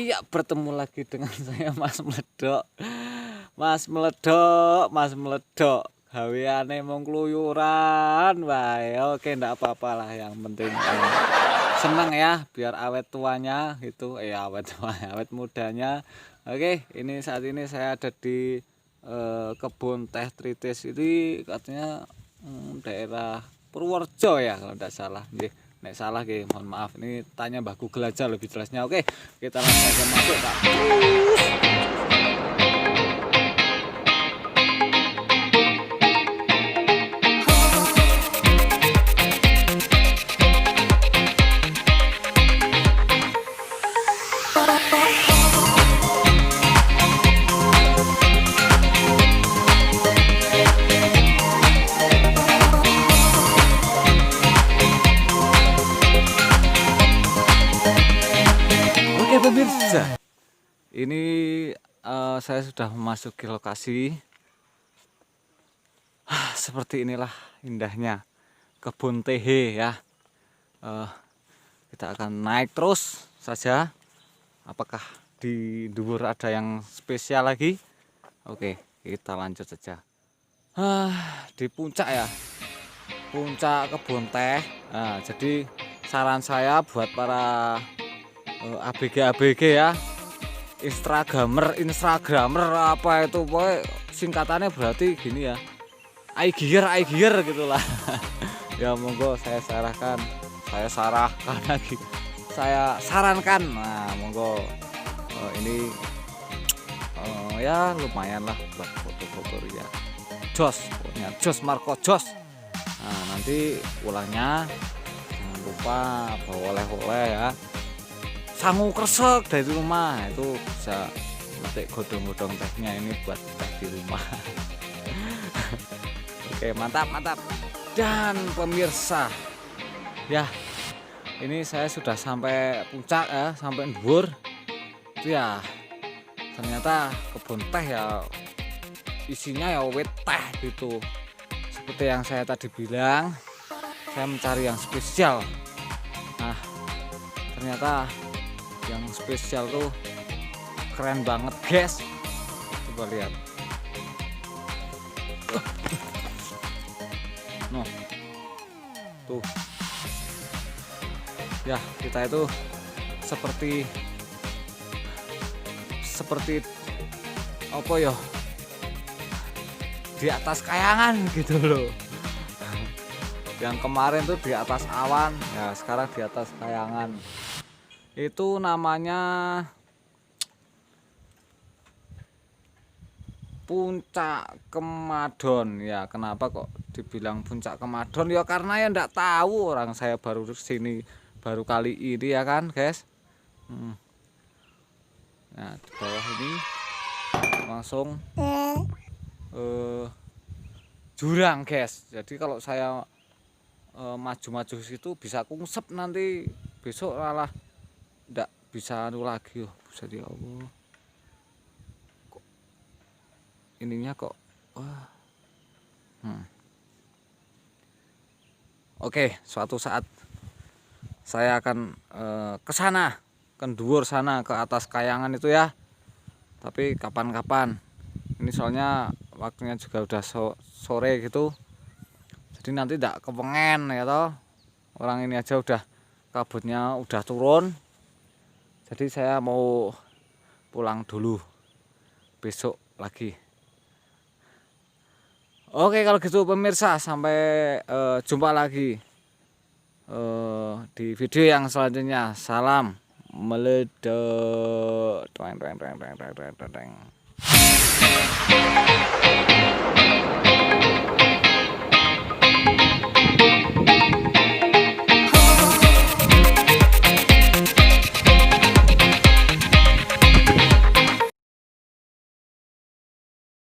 Iya, bertemu lagi dengan saya Mas Meledok. Mas Meledok, Mas Meledok. Gaweane mung kluyuran wae. Oke, ndak apa-apa lah, yang penting seneng ya biar awet tuanya gitu. Awet tuanya, awet mudanya. Oke, ini saat ini saya ada di kebun teh Tritis. Ini katanya daerah Purworejo ya kalau tidak salah. Nggih. Nek salah nggih mohon maaf, ini tanya Mbah Google aja lebih jelasnya. Oke, kita langsung aja masuk Kak. Oke pemirsa, ini saya sudah memasuki lokasi. Seperti inilah indahnya kebun teh ya. Kita akan naik terus saja. Apakah di dhuwur ada yang spesial lagi? Oke, kita lanjut saja. Di puncak ya, puncak kebun teh. Nah, jadi saran saya buat para ABG ya, Instagramer apa itu, pokoknya singkatannya berarti gini ya, iGear gitulah. Ya monggo saya sarankan lagi, saya sarankan. Nah monggo, ini ya lumayan lah buat foto-foto ya. Jos, pokoknya jos Marco jos. Nah nanti pulangnya jangan lupa bawa oleh-oleh ya. Sangu kresek dari rumah, itu bisa metik godong-godong tehnya ini buat di rumah. Oke, mantap. Dan pemirsa ya, ini saya sudah sampai puncak ya, sampai dhuwur itu ya. Ternyata kebun teh ya isinya ya wit teh gitu. Seperti yang saya tadi bilang, saya mencari yang spesial. Nah ternyata yang spesial tuh keren banget guys, coba lihat. Noh tuh ya, kita itu seperti apa ya, di atas kayangan gitu loh. Yang kemarin tuh di atas awan, ya sekarang di atas kayangan. Itu namanya Puncak Kemadon ya. Kenapa kok dibilang Puncak Kemadon ya, karena ya ndak tahu orang, saya baru sini baru kali ini ya kan guys. Nah di bawah ini langsung jurang guys. Jadi kalau saya maju-maju situ bisa kungsep, nanti besok malah ndak bisa anu lagi. Bisa di Allah, kok ininya kok Oke, suatu saat saya akan ke sana, ke dhuwur sana, ke atas kayangan itu ya. Tapi kapan-kapan, ini soalnya waktunya juga udah sore gitu, jadi nanti ndak kepengen ya toh. Orang ini aja udah kabutnya udah turun, jadi saya mau pulang dulu, besok lagi. Oke kalau gitu pemirsa, sampai jumpa lagi di video yang selanjutnya. Salam Meledok.